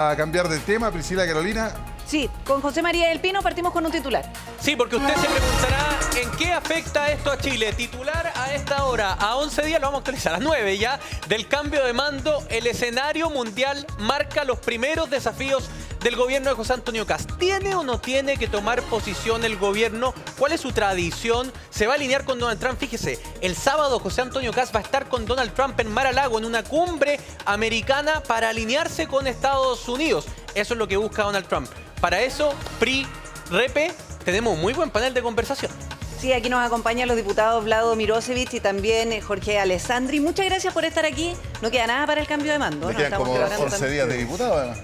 A cambiar de tema, Priscila Carolina. Sí, con José María del Pino partimos con un titular. Sí, porque usted se preguntará en qué afecta esto a Chile. Titular a esta hora, a 11 días, lo vamos a actualizar a las 9 ya, del cambio de mando, el escenario mundial marca los primeros desafíos del gobierno de José Antonio Kast. ¿Tiene o no tiene que tomar posición el gobierno? ¿Cuál es su tradición? ¿Se va a alinear con Donald Trump? Fíjese, el sábado José Antonio Kast va a estar con Donald Trump en Mar-a-Lago, en una cumbre americana para alinearse con Estados Unidos. Eso es lo que busca Donald Trump. Para eso, PRI, REPE, tenemos un muy buen panel de conversación. Sí, aquí nos acompañan los diputados Vlado Mirosevic y también Jorge Alessandri. Muchas gracias por estar aquí. No queda nada para el cambio de mando. Me quedan como 11 días de diputado, además.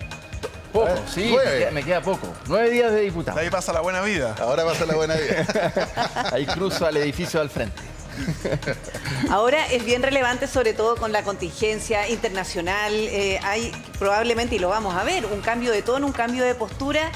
Poco, sí, me queda poco. 9 días de diputado. Ahí pasa la buena vida. Ahora pasa la buena vida. Ahí cruzo al edificio al frente. Ahora es bien relevante, sobre todo con la contingencia internacional. Hay probablemente, y lo vamos a ver, un cambio de tono, un cambio de postura.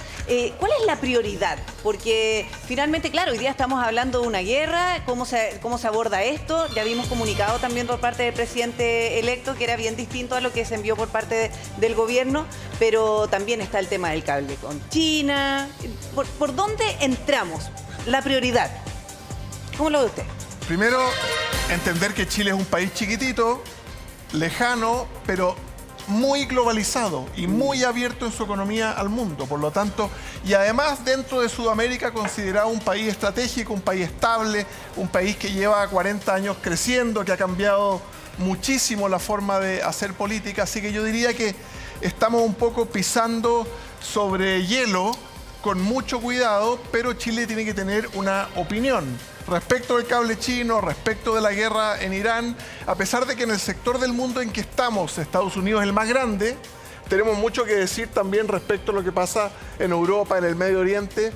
¿Cuál es la prioridad? Porque finalmente, claro, hoy día estamos hablando de una guerra. ¿Cómo se aborda esto? Ya vimos comunicado también por parte del presidente electo, que era bien distinto a lo que se envió por parte del gobierno. Pero también está el tema del cable con China. ¿Por dónde entramos? La prioridad. ¿Cómo lo ve usted? Primero, entender que Chile es un país chiquitito, lejano, pero muy globalizado y muy abierto en su economía al mundo. Por lo tanto, y además dentro de Sudamérica considerado un país estratégico, un país estable, un país que lleva 40 años creciendo, que ha cambiado muchísimo la forma de hacer política. Así que yo diría que estamos un poco pisando sobre hielo con mucho cuidado, pero Chile tiene que tener una opinión respecto del cable chino, respecto de la guerra en Irán. A pesar de que en el sector del mundo en que estamos, Estados Unidos es el más grande, tenemos mucho que decir también respecto a lo que pasa en Europa, en el Medio Oriente.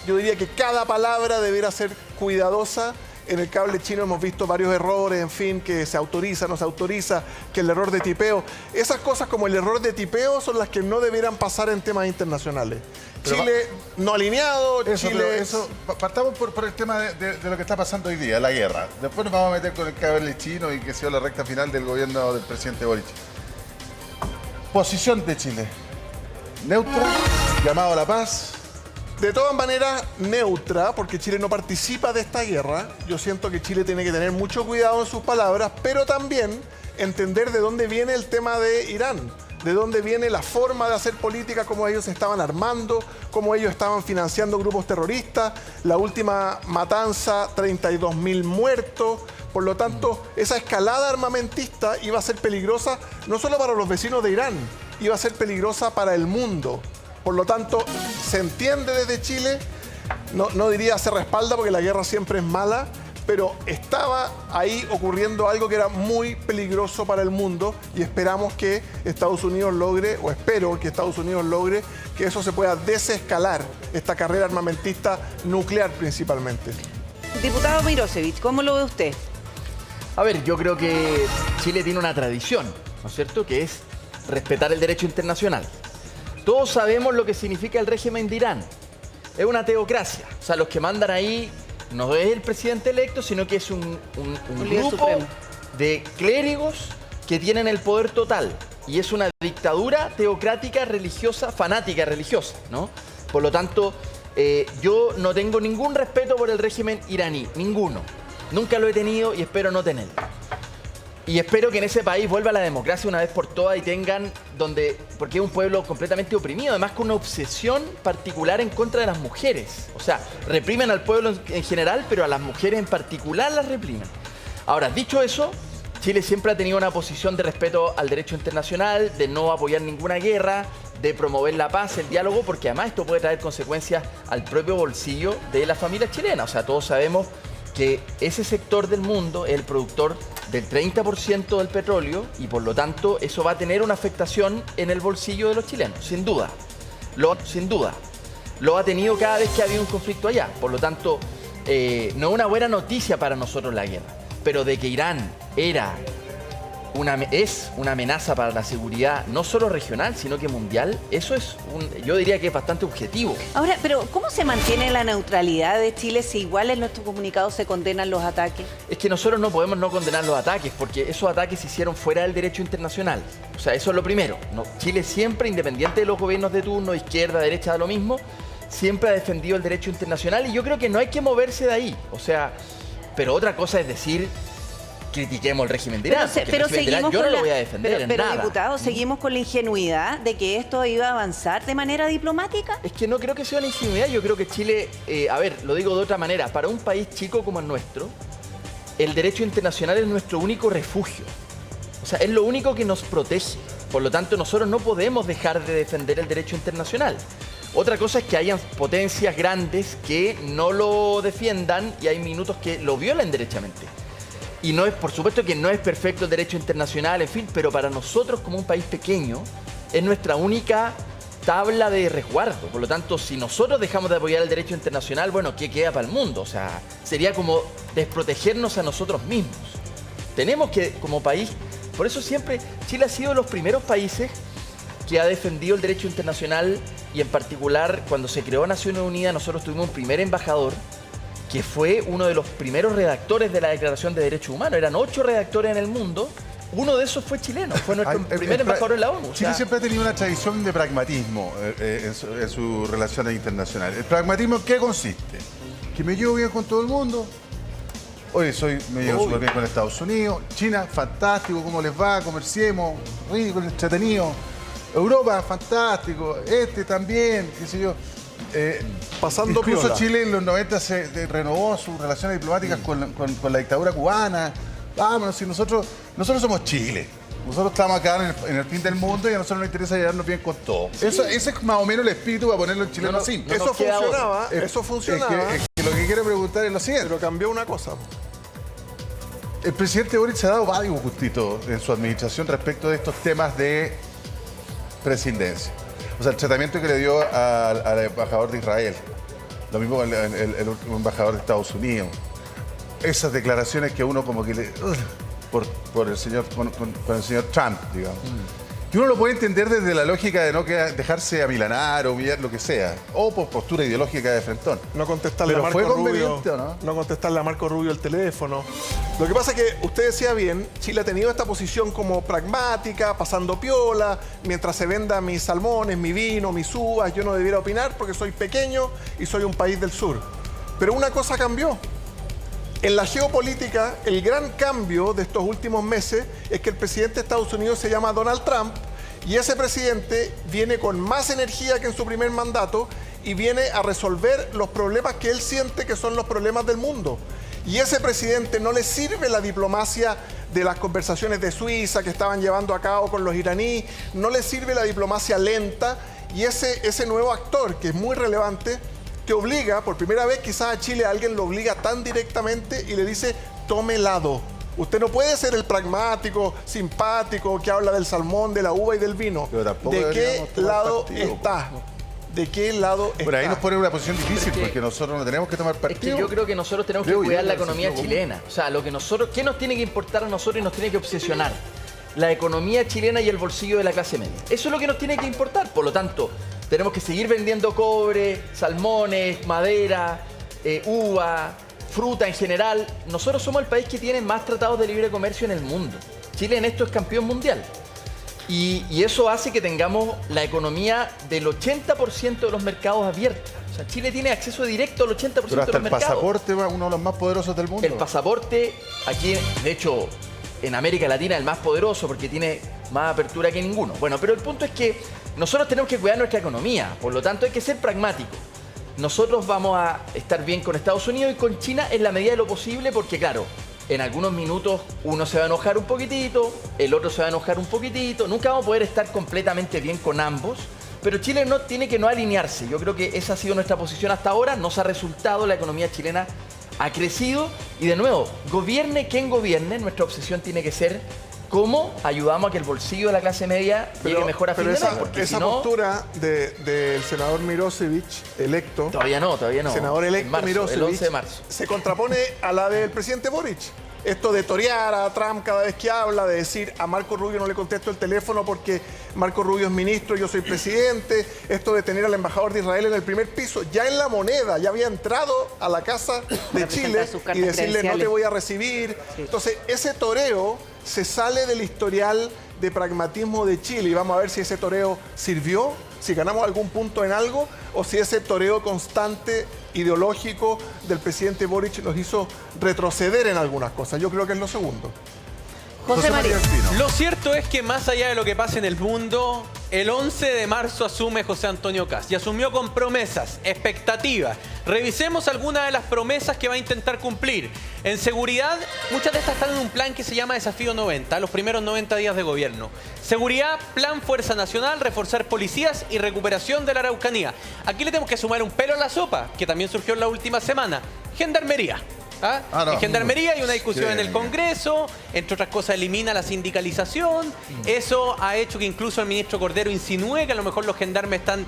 Yo diría que cada palabra deberá ser cuidadosa. En el cable chino hemos visto varios errores, en fin, que se autoriza, no se autoriza, que el error de tipeo. Esas cosas como el error de tipeo son las que no debieran pasar en temas internacionales. Pero Chile no alineado, Chile... Partamos por el tema de lo que está pasando hoy día, la guerra. Después nos vamos a meter con el cable chino y que sea la recta final del gobierno del presidente Boric. Posición de Chile. Neutra, llamado a la paz. De todas maneras, neutra, porque Chile no participa de esta guerra. Yo siento que Chile tiene que tener mucho cuidado en sus palabras, pero también entender de dónde viene el tema de Irán, de dónde viene la forma de hacer política, cómo ellos se estaban armando, cómo ellos estaban financiando grupos terroristas, la última matanza, 32.000 muertos. Por lo tanto, esa escalada armamentista iba a ser peligrosa no solo para los vecinos de Irán, iba a ser peligrosa para el mundo. Por lo tanto, se entiende desde Chile, no diría se respalda porque la guerra siempre es mala, pero estaba ahí ocurriendo algo que era muy peligroso para el mundo y esperamos que Estados Unidos logre, o espero que Estados Unidos logre, que eso se pueda desescalar, esta carrera armamentista nuclear principalmente. Diputado Mirosevic, ¿cómo lo ve usted? A ver, yo creo que Chile tiene una tradición, ¿no es cierto?, que es respetar el derecho internacional. Todos sabemos lo que significa el régimen de Irán. Es una teocracia. O sea, los que mandan ahí no es el presidente electo, sino que es un grupo supremo de clérigos que tienen el poder total. Y es una dictadura teocrática religiosa, fanática religiosa, ¿no? Por lo tanto, yo no tengo ningún respeto por el régimen iraní. Ninguno. Nunca lo he tenido y espero no tenerlo. Y espero que en ese país vuelva la democracia una vez por todas y tengan porque es un pueblo completamente oprimido, además con una obsesión particular en contra de las mujeres. O sea, reprimen al pueblo en general, pero a las mujeres en particular las reprimen. Ahora, dicho eso, Chile siempre ha tenido una posición de respeto al derecho internacional, de no apoyar ninguna guerra, de promover la paz, el diálogo, porque además esto puede traer consecuencias al propio bolsillo de las familias chilenas. O sea, todos sabemos que ese sector del mundo es el productor del 30% del petróleo y por lo tanto eso va a tener una afectación en el bolsillo de los chilenos, sin duda. Sin duda. Lo ha tenido cada vez que ha habido un conflicto allá. Por lo tanto, no es una buena noticia para nosotros la guerra. Pero de que Irán era es una amenaza para la seguridad no solo regional, sino que mundial, eso es yo diría que es bastante objetivo. Ahora, pero ¿cómo se mantiene la neutralidad de Chile si igual en nuestro comunicado se condenan los ataques? Es que nosotros no podemos no condenar los ataques, porque esos ataques se hicieron fuera del derecho internacional. O sea, eso es lo primero. Chile siempre, independiente de los gobiernos de turno, izquierda, derecha, da lo mismo, siempre ha defendido el derecho internacional y yo creo que no hay que moverse de ahí. O sea, pero otra cosa es decir, critiquemos el régimen de Irán. Pero seguimos yo no lo voy a defender en pero nada. diputado, seguimos con la ingenuidad de que esto iba a avanzar de manera diplomática. Es que no creo que sea una ingenuidad. Yo creo que Chile, a ver, lo digo de otra manera, para un país chico como el nuestro, el derecho internacional es nuestro único refugio. O sea, es lo único que nos protege. Por lo tanto, nosotros no podemos dejar de defender el derecho internacional. Otra cosa es que hayan potencias grandes que no lo defiendan y hay minutos que lo violan derechamente. Y no es, por supuesto que no es perfecto el derecho internacional, en fin, pero para nosotros como un país pequeño es nuestra única tabla de resguardo. Por lo tanto, si nosotros dejamos de apoyar el derecho internacional, bueno, ¿qué queda para el mundo? O sea, sería como desprotegernos a nosotros mismos. Tenemos que, como país, por eso siempre Chile ha sido de los primeros países que ha defendido el derecho internacional y en particular cuando se creó Naciones Unidas nosotros tuvimos un primer embajador que fue uno de los primeros redactores de la Declaración de Derechos Humanos. Eran 8 redactores en el mundo. Uno de esos fue chileno, fue nuestro primer embajador en la ONU. Chile siempre ha tenido una tradición de pragmatismo en sus relaciones internacionales. ¿El pragmatismo en qué consiste? Que me llevo bien con todo el mundo. Oye, me llevo súper bien con Estados Unidos. China, fantástico, ¿cómo les va? Comerciemos, rico, entretenido. Europa, fantástico. También, qué sé yo. Pasando incluso piola. Chile en los 90 se renovó sus relaciones diplomáticas con la dictadura cubana. Vámonos, si nosotros somos Chile. Nosotros estamos acá en el fin del mundo y a nosotros nos interesa llevarnos bien con todo. Ese es más o menos el espíritu para ponerlo en chileno simple. Eso funcionaba. Es que lo que quiero preguntar es lo siguiente. Pero cambió una cosa. El presidente Boric se ha dado varios gustitos en su administración respecto de estos temas de presidencia. O sea, el tratamiento que le dio al embajador de Israel. Lo mismo con el embajador de Estados Unidos. Esas declaraciones que uno como que por el señor, con el señor Trump, digamos. Que uno lo puede entender desde la lógica de no dejarse amilanar o humillar lo que sea. O por postura ideológica de frentón. No contestarle Pero a Marco fue Rubio. conveniente, ¿o no? No contestarle a Marco Rubio el teléfono. Lo que pasa es que usted decía bien, Chile ha tenido esta posición como pragmática, pasando piola, mientras se venda mis salmones, mi vino, mis uvas, yo no debiera opinar porque soy pequeño y soy un país del sur. Pero una cosa cambió. En la geopolítica, el gran cambio de estos últimos meses es que el presidente de Estados Unidos se llama Donald Trump y ese presidente viene con más energía que en su primer mandato y viene a resolver los problemas que él siente que son los problemas del mundo. Y ese presidente no le sirve la diplomacia de las conversaciones de Suiza que estaban llevando a cabo con los iraníes, no le sirve la diplomacia lenta y ese nuevo actor que es muy relevante que obliga, por primera vez quizás a Chile alguien lo obliga tan directamente y le dice, tome lado. Usted no puede ser el pragmático, simpático, que habla del salmón, de la uva y del vino. ¿De qué lado está? ¿De qué lado está? Por ahí nos pone una posición difícil porque nosotros no tenemos que tomar partido. Es que yo creo que nosotros tenemos que cuidar la economía chilena. O sea, ¿qué nos tiene que importar a nosotros y nos tiene que obsesionar? La economía chilena y el bolsillo de la clase media. Eso es lo que nos tiene que importar. Por lo tanto, tenemos que seguir vendiendo cobre, salmones, madera, uva, fruta en general. Nosotros somos el país que tiene más tratados de libre comercio en el mundo. Chile en esto es campeón mundial. Y eso hace que tengamos la economía del 80% de los mercados abiertos. O sea, Chile tiene acceso directo al 80% de los mercados. Pero hasta el pasaporte, uno de los más poderosos del mundo. El pasaporte, aquí, de hecho, en América Latina el más poderoso porque tiene más apertura que ninguno. Bueno, pero el punto es que nosotros tenemos que cuidar nuestra economía, por lo tanto hay que ser pragmáticos. Nosotros vamos a estar bien con Estados Unidos y con China en la medida de lo posible porque, claro, en algunos minutos uno se va a enojar un poquitito, el otro se va a enojar un poquitito, nunca vamos a poder estar completamente bien con ambos, pero Chile no tiene que no alinearse. Yo creo que esa ha sido nuestra posición hasta ahora, nos ha resultado, la economía chilena ha crecido y de nuevo, gobierne quien gobierne, nuestra obsesión tiene que ser cómo ayudamos a que el bolsillo de la clase media llegue mejor a fin de mes. Porque esa si no, postura del senador Mirosevic, electo. Todavía no. Senador electo en marzo, Mirosevic, el 11 de marzo. se contrapone a la del presidente Boric. esto de torear a Trump cada vez que habla, de decir a Marco Rubio no le contesto el teléfono porque Marco Rubio es ministro, yo soy presidente, esto de tener al embajador de Israel en el primer piso, ya en La Moneda, ya había entrado a la casa de Chile y decirle no te voy a recibir. Sí. Entonces, ese toreo se sale del historial de pragmatismo de Chile y vamos a ver si ese toreo sirvió, si ganamos algún punto en algo o si ese toreo constante ideológico del presidente Boric nos hizo retroceder en algunas cosas. Yo creo que es lo segundo. José María Espino. Lo cierto es que más allá de lo que pasa en el mundo, el 11 de marzo asume José Antonio Kast y asumió con promesas, expectativas. Revisemos algunas de las promesas que va a intentar cumplir. En seguridad, muchas de estas están en un plan que se llama Desafío 90, los primeros 90 días de gobierno. Seguridad, plan Fuerza Nacional, reforzar policías y recuperación de la Araucanía. Aquí le tenemos que sumar un pelo a la sopa, que también surgió en la última semana. Gendarmería. En Gendarmería hay una discusión en el Congreso, entre otras cosas elimina la sindicalización. Eso ha hecho que incluso el ministro Cordero insinúe que a lo mejor los gendarmes están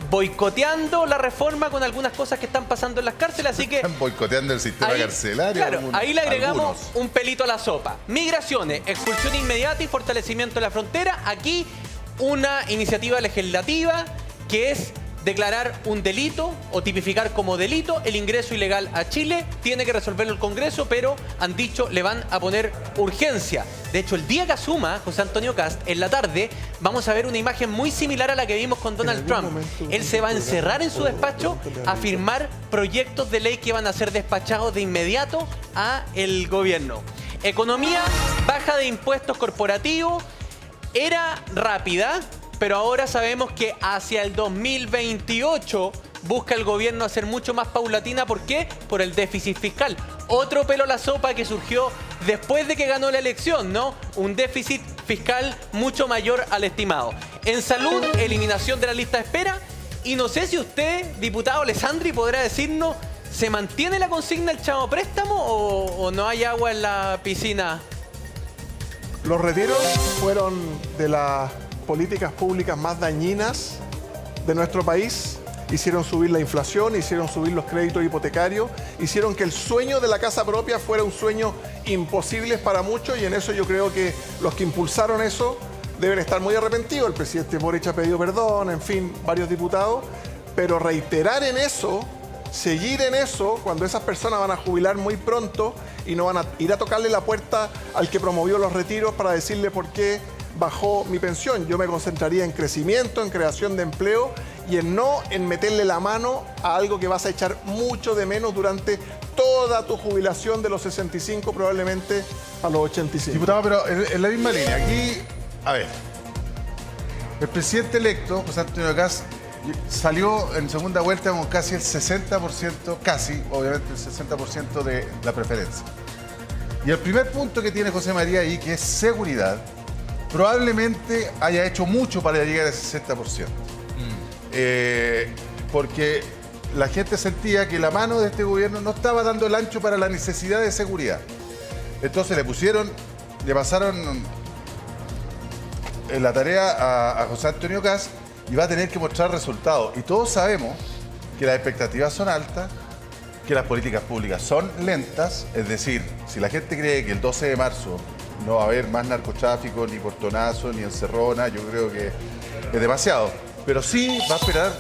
boicoteando la reforma con algunas cosas que están pasando en las cárceles, así que... Están boicoteando el sistema carcelario. Claro, ahí le agregamos un pelito a la sopa. Migraciones, expulsión inmediata y fortalecimiento de la frontera. Aquí una iniciativa legislativa que es declarar un delito o tipificar como delito el ingreso ilegal a Chile. Tiene que resolverlo el Congreso, pero han dicho le van a poner urgencia. De hecho, el día que asuma José Antonio Kast, en la tarde, vamos a ver una imagen muy similar a la que vimos con Donald Trump. Él se va a encerrar en su despacho a firmar proyectos de ley que van a ser despachados de inmediato a el gobierno. Economía, baja de impuestos corporativos, era rápida, pero ahora sabemos que hacia el 2028 busca el gobierno hacer mucho más paulatina. ¿Por qué? Por el déficit fiscal. Otro pelo a la sopa que surgió después de que ganó la elección, ¿no? Un déficit fiscal mucho mayor al estimado. En salud, eliminación de la lista de espera. Y no sé si usted, diputado Alessandri, podrá decirnos, ¿se mantiene la consigna del chamo préstamo o no hay agua en la piscina? Los retiros fueron de las políticas públicas más dañinas de nuestro país. Hicieron subir la inflación, hicieron subir los créditos hipotecarios, hicieron que el sueño de la casa propia fuera un sueño imposible para muchos, y en eso yo creo que los que impulsaron eso deben estar muy arrepentidos. El presidente Boric ha pedido perdón, en fin, varios diputados, pero reiterar en eso, seguir en eso, cuando esas personas van a jubilar muy pronto y no van a ir a tocarle la puerta al que promovió los retiros para decirle por qué bajó mi pensión. Yo me concentraría en crecimiento, en creación de empleo y en meterle la mano a algo que vas a echar mucho de menos durante toda tu jubilación de los 65 probablemente a los 85. Diputado, pero en la misma línea, aquí, a ver, el presidente electo, José Antonio Kast, salió en segunda vuelta con casi el 60%, casi, obviamente el 60% de la preferencia. Y el primer punto que tiene José María ahí, que es seguridad, probablemente haya hecho mucho para llegar a ese 60%. Porque la gente sentía que la mano de este gobierno no estaba dando el ancho para la necesidad de seguridad. Entonces le pasaron la tarea a José Antonio Kast y va a tener que mostrar resultados. Y todos sabemos que las expectativas son altas, que las políticas públicas son lentas. Es decir, si la gente cree que el 12 de marzo no va a haber más narcotráfico, ni portonazo, ni encerrona, yo creo que es demasiado. Pero sí va a esperar,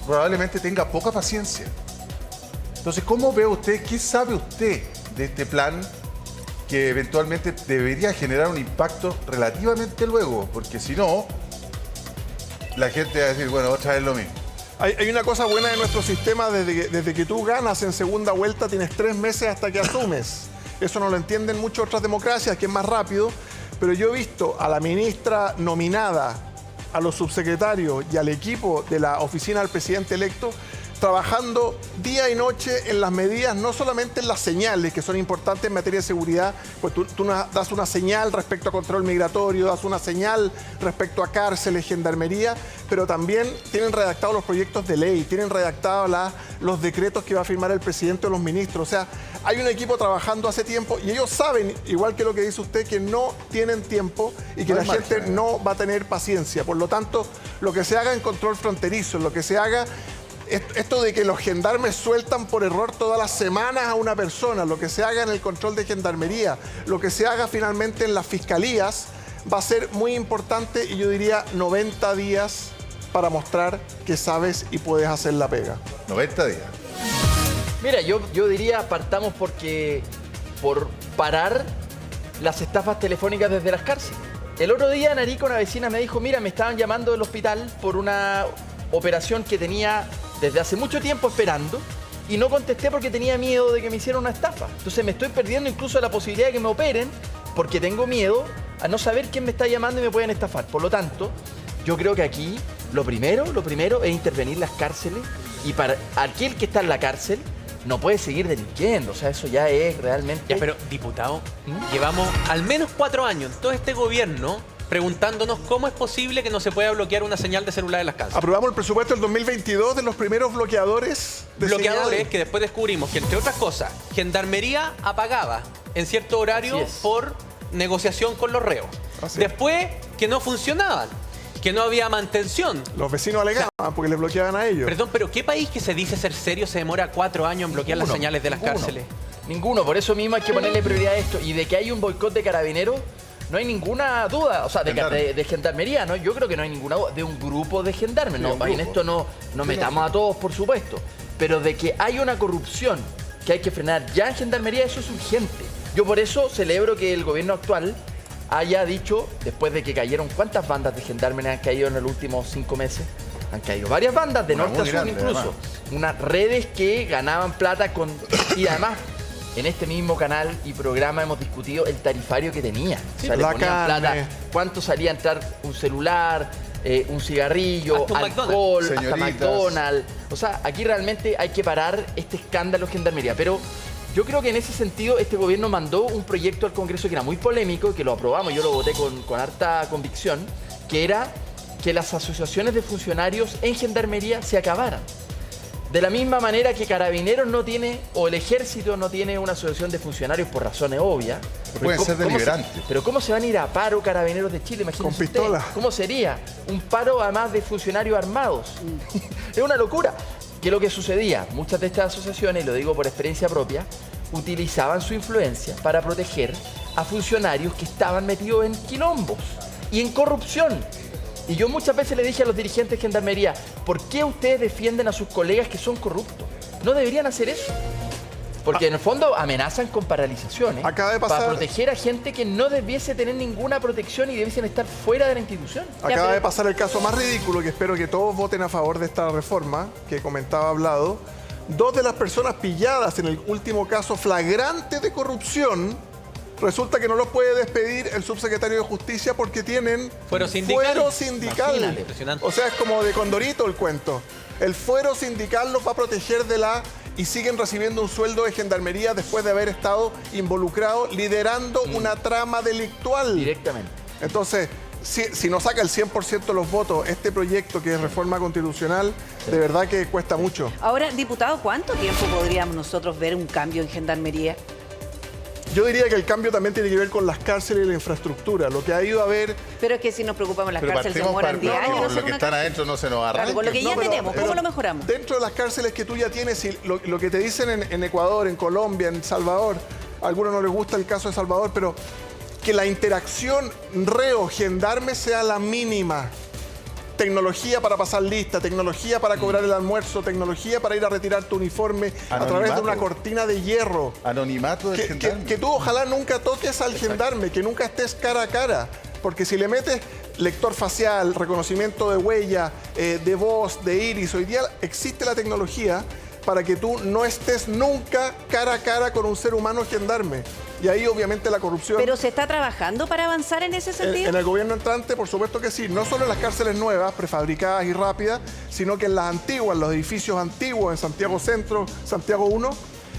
probablemente tenga poca paciencia. Entonces, ¿cómo ve usted, qué sabe usted de este plan que eventualmente debería generar un impacto relativamente luego? Porque si no, la gente va a decir, bueno, otra vez lo mismo. Hay una cosa buena de nuestro sistema, desde que tú ganas en segunda vuelta tienes 3 meses hasta que asumes. Eso no lo entienden muchas otras democracias, que es más rápido, pero yo he visto a la ministra nominada, a los subsecretarios y al equipo de la oficina del presidente electo trabajando día y noche en las medidas, no solamente en las señales, que son importantes en materia de seguridad, pues tú das una señal respecto a control migratorio, das una señal respecto a cárceles, gendarmería, pero también tienen redactados los proyectos de ley, tienen redactados los decretos que va a firmar el presidente o los ministros. O sea, hay un equipo trabajando hace tiempo y ellos saben, igual que lo que dice usted, que no tienen tiempo y que la gente no va a tener paciencia. Por lo tanto, lo que se haga en control fronterizo, lo que se haga esto de que los gendarmes sueltan por error todas las semanas a una persona, lo que se haga en el control de gendarmería, lo que se haga finalmente en las fiscalías, va a ser muy importante y yo diría 90 días para mostrar que sabes y puedes hacer la pega. 90 días. Mira, yo diría partamos por parar las estafas telefónicas desde las cárceles. El otro día en Arica una vecina me dijo, mira, me estaban llamando del hospital por una operación que tenía desde hace mucho tiempo esperando y no contesté porque tenía miedo de que me hicieran una estafa. Entonces me estoy perdiendo incluso la posibilidad de que me operen porque tengo miedo a no saber quién me está llamando y me pueden estafar. Por lo tanto, yo creo que aquí lo primero es intervenir las cárceles y para aquel que está en la cárcel no puede seguir delinquiendo. O sea, eso ya es realmente... Ya, pero, diputado, llevamos al menos 4 años en todo este gobierno preguntándonos cómo es posible que no se pueda bloquear una señal de celular en las cárceles. Aprobamos el presupuesto del 2022 de los primeros bloqueadores de Bloqueadores señal. que después descubrimos que, entre otras cosas, Gendarmería apagaba en cierto horario Así es. por negociación con los reos. Así es. Después, que no funcionaban, que no había mantención. Los vecinos alegaban porque les bloqueaban a ellos. Perdón, pero ¿qué país que se dice ser serio se demora 4 años en bloquear las señales de las cárceles? Ninguno, por eso mismo hay que ponerle prioridad a esto. Y de que hay un boicot de carabineros, no hay ninguna duda. O sea, de gendarmería, ¿no? Yo creo que no hay ninguna duda. De un grupo de gendarmes. Sí, No, en esto no metamos a todos, por supuesto. Pero de que hay una corrupción que hay que frenar ya en gendarmería, eso es urgente. Yo por eso celebro que el gobierno actual haya dicho, después de que cayeron, ¿cuántas bandas de gendarmes han caído en los últimos 5 meses? Han caído varias bandas, de Una norte a muy sur grande, incluso. además. Unas redes que ganaban plata con... Y además, en este mismo canal y programa hemos discutido el tarifario que tenía. O sea, le la ponían carne. plata. ¿Cuánto salía a entrar un celular, un cigarrillo, Hasta un alcohol, hasta Señoritas. McDonald's? O sea, aquí realmente hay que parar este escándalo gendarmería. Pero yo creo que en ese sentido este gobierno mandó un proyecto al Congreso que era muy polémico, que lo aprobamos, yo lo voté con harta convicción, que era que las asociaciones de funcionarios en gendarmería se acabaran. De la misma manera que Carabineros no tiene, o el Ejército no tiene una asociación de funcionarios por razones obvias. Pueden ser ¿Cómo se- deliberantes. Pero ¿cómo se van a ir a paro Carabineros de Chile? Imagínense Con usted. pistola. ¿Cómo sería? Un paro además de funcionarios armados. Es una locura. ¿Qué es lo que sucedía? Muchas de estas asociaciones, y lo digo por experiencia propia, utilizaban su influencia para proteger a funcionarios que estaban metidos en quilombos y en corrupción. Y yo muchas veces le dije a los dirigentes de Gendarmería, ¿por qué ustedes defienden a sus colegas que son corruptos? No deberían hacer eso. Porque en el fondo amenazan con paralizaciones Acaba de pasar- para proteger a gente que no debiese tener ninguna protección y debiesen estar fuera de la institución. Acaba de pasar el caso más ridículo, que espero que todos voten a favor de esta reforma que comentaba Hablado. 2 de las personas pilladas en el último caso flagrante de corrupción, resulta que no los puede despedir el subsecretario de Justicia porque tienen Fuero sindical. fuero sindical. Imagínate. Impresionante. O sea, es como de Condorito el cuento. El fuero sindical los va a proteger de la... Y siguen recibiendo un sueldo de gendarmería después de haber estado involucrados liderando una trama delictual. Directamente. Entonces, si no saca el 100% de los votos este proyecto que es reforma constitucional, de verdad que cuesta mucho. Ahora, diputado, ¿cuánto tiempo podríamos nosotros ver un cambio en gendarmería? Yo diría que el cambio también tiene que ver con las cárceles y la infraestructura. Lo que ha ido a ver... Pero es que si nos preocupamos en las Pero cárceles, se partimos demoran 10 años. por en lo hacer que una están cárcel. adentro no se nos Claro, arranca. con lo que ya No, pero- tenemos, ¿cómo pero lo mejoramos? Dentro de las cárceles que tú ya tienes, y lo que te dicen en Ecuador, en Colombia, en Salvador, a algunos no les gusta el caso de Salvador, pero que la interacción reo-gendarme sea la mínima. Tecnología para pasar lista, tecnología para cobrar el almuerzo, tecnología para ir a retirar tu uniforme a través de Anonimato. una cortina de hierro. Anonimato del gendarme. Que tú ojalá nunca toques al gendarme, que nunca estés cara a cara. Porque si le metes lector facial, reconocimiento de huella, de voz, de iris, hoy día existe la tecnología para que tú no estés nunca cara a cara con un ser humano gendarme. Y ahí obviamente la corrupción... ¿Pero se está trabajando para avanzar en ese sentido? En el gobierno entrante, por supuesto que sí. No solo en las cárceles nuevas, prefabricadas y rápidas, sino que en las antiguas, en los edificios antiguos, en Santiago Centro, Santiago 1,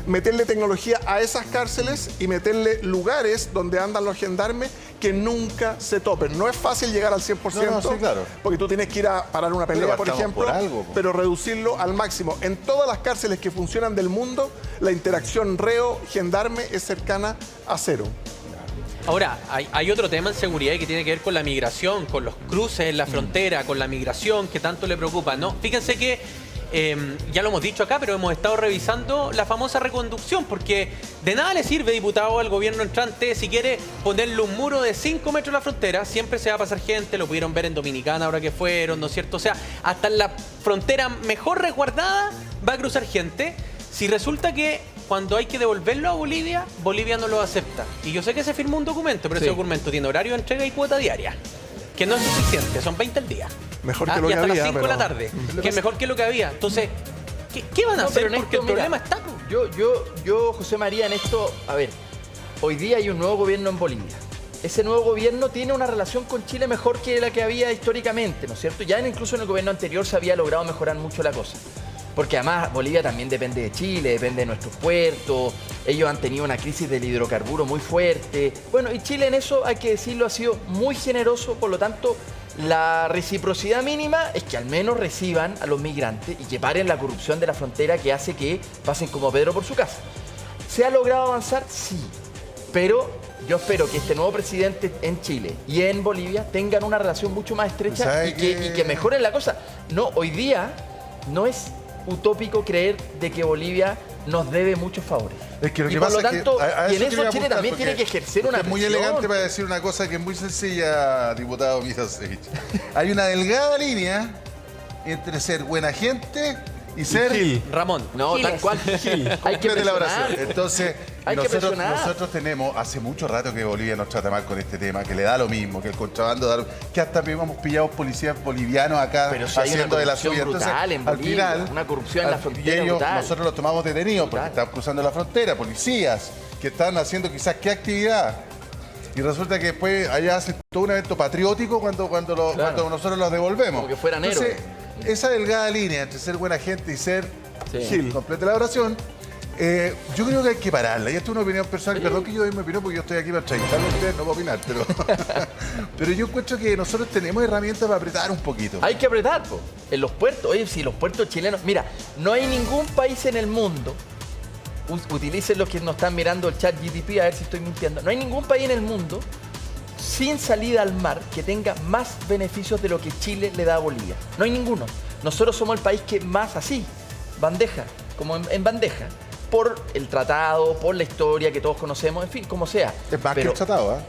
meterle tecnología a esas cárceles y meterle lugares donde andan los gendarmes que nunca se topen. No es fácil llegar al 100%, No, sí, claro. porque tú tienes que ir a parar una pelea, Pero por partamos ejemplo, por algo, po. pero reducirlo al máximo. En todas las cárceles que funcionan del mundo, la interacción reo-gendarme es cercana a 0. Ahora, hay otro tema en seguridad que tiene que ver con la migración, con los cruces en la frontera, con la migración que tanto le preocupa, ¿no? Fíjense que ya lo hemos dicho acá, pero hemos estado revisando la famosa reconducción, porque de nada le sirve, diputado, al gobierno entrante si quiere ponerle un muro de 5 metros a la frontera, siempre se va a pasar gente, lo pudieron ver en Dominicana ahora que fueron, ¿no es cierto? O sea, hasta en la frontera mejor resguardada va a cruzar gente. Si resulta que cuando hay que devolverlo a Bolivia, Bolivia no lo acepta. Y yo sé que se firmó un documento, pero ese documento tiene horario de entrega y cuota diaria, que no es suficiente, son 20 al día. Mejor que lo y que hasta había, las 5 de la tarde, que es mejor que lo que había. Entonces, ¿qué van a hacer? pero en Porque esto, el problema está. Yo, José María, en esto, a ver, hoy día hay un nuevo gobierno en Bolivia. Ese nuevo gobierno tiene una relación con Chile mejor que la que había históricamente, ¿no es cierto? Ya incluso en el gobierno anterior se había logrado mejorar mucho la cosa. Porque además Bolivia también depende de Chile, depende de nuestros puertos, ellos han tenido una crisis del hidrocarburo muy fuerte. Bueno, y Chile en eso, hay que decirlo, ha sido muy generoso, por lo tanto, la reciprocidad mínima es que al menos reciban a los migrantes y que paren la corrupción de la frontera que hace que pasen como Pedro por su casa. ¿Se ha logrado avanzar? Sí, pero yo espero que este nuevo presidente en Chile y en Bolivia tengan una relación mucho más estrecha y que mejoren la cosa. No, hoy día no es utópico creer de que Bolivia nos debe muchos favores. Es que lo que y por pasa lo tanto, es que a y en eso eso quería Chile apuntar, también tiene que porque ejercer una es muy presión. elegante para decir una cosa que es muy sencilla, diputado Mirosevich. Hay una delgada línea entre ser buena gente y ser Gil. Ramón. No, tal Giles. cual. Hay que complete la oración. presionar. Entonces, Hay que presionar. nosotros tenemos hace mucho rato que Bolivia nos trata mal con este tema, que le da lo mismo, que el contrabando da lo, que hasta hemos pillado policías bolivianos acá Pero si hay una haciendo de la corrupción suya. brutal en al Bolivia, final, una corrupción en la frontera y ellos, brutal. nosotros los tomamos detenidos porque Brutal. están cruzando la frontera, policías que están haciendo quizás qué actividad. Y resulta que después allá hacen todo un evento patriótico cuando nosotros los devolvemos. Como que fueran Entonces, héroes. esa delgada línea entre ser buena gente y ser Sí. Gil, complete la oración. Yo creo que hay que pararla. Y esto es una opinión personal. Perdón que yo doy mi opinión porque yo estoy aquí para entrevistarlo a ustedes, no para opinar. Pero yo encuentro que nosotros tenemos herramientas para apretar un poquito. Hay que apretar, po. En los puertos. Oye, si los puertos chilenos... Mira, no hay ningún país en el mundo, utilicen los que nos están mirando el chat GTP, a ver si estoy mintiendo. No hay ningún país en el mundo sin salida al mar que tenga más beneficios de lo que Chile le da a Bolivia. No hay ninguno. Nosotros somos el país que más así, bandeja, como en bandeja, por el tratado, por la historia que todos conocemos, en fin, como sea. Es más que Pero- el tratado, ¿ah?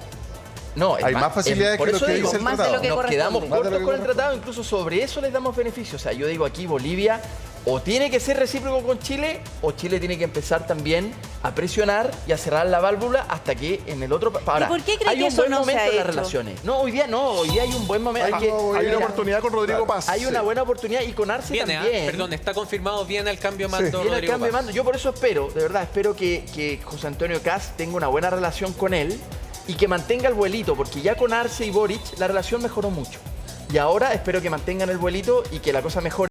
No, Hay más facilidades por que lo eso que digo, dice el más de tratado. lo que nos corresponde. quedamos Más de lo cortos que con el corresponde. tratado, incluso sobre eso les damos beneficios. O sea, yo digo aquí Bolivia o tiene que ser recíproco con Chile o Chile tiene que empezar también a presionar y a cerrar la válvula hasta que en el otro... Ahora, por qué cree hay que un eso buen no se momento ha en las hecho? relaciones. No, hoy día no, hoy día hay un buen momento. Hay una mira, oportunidad con Rodrigo Paz. hay una buena oportunidad y con Arce Viene, también. perdón, está confirmado, viene el cambio de mando. Viene el Rodrigo cambio de Paz. mando. Yo por eso espero, de verdad, espero que José Antonio Kast tenga una buena relación con él y que mantenga el vuelito, porque ya con Arce y Boric la relación mejoró mucho. Y ahora espero que mantengan el vuelito y que la cosa mejore.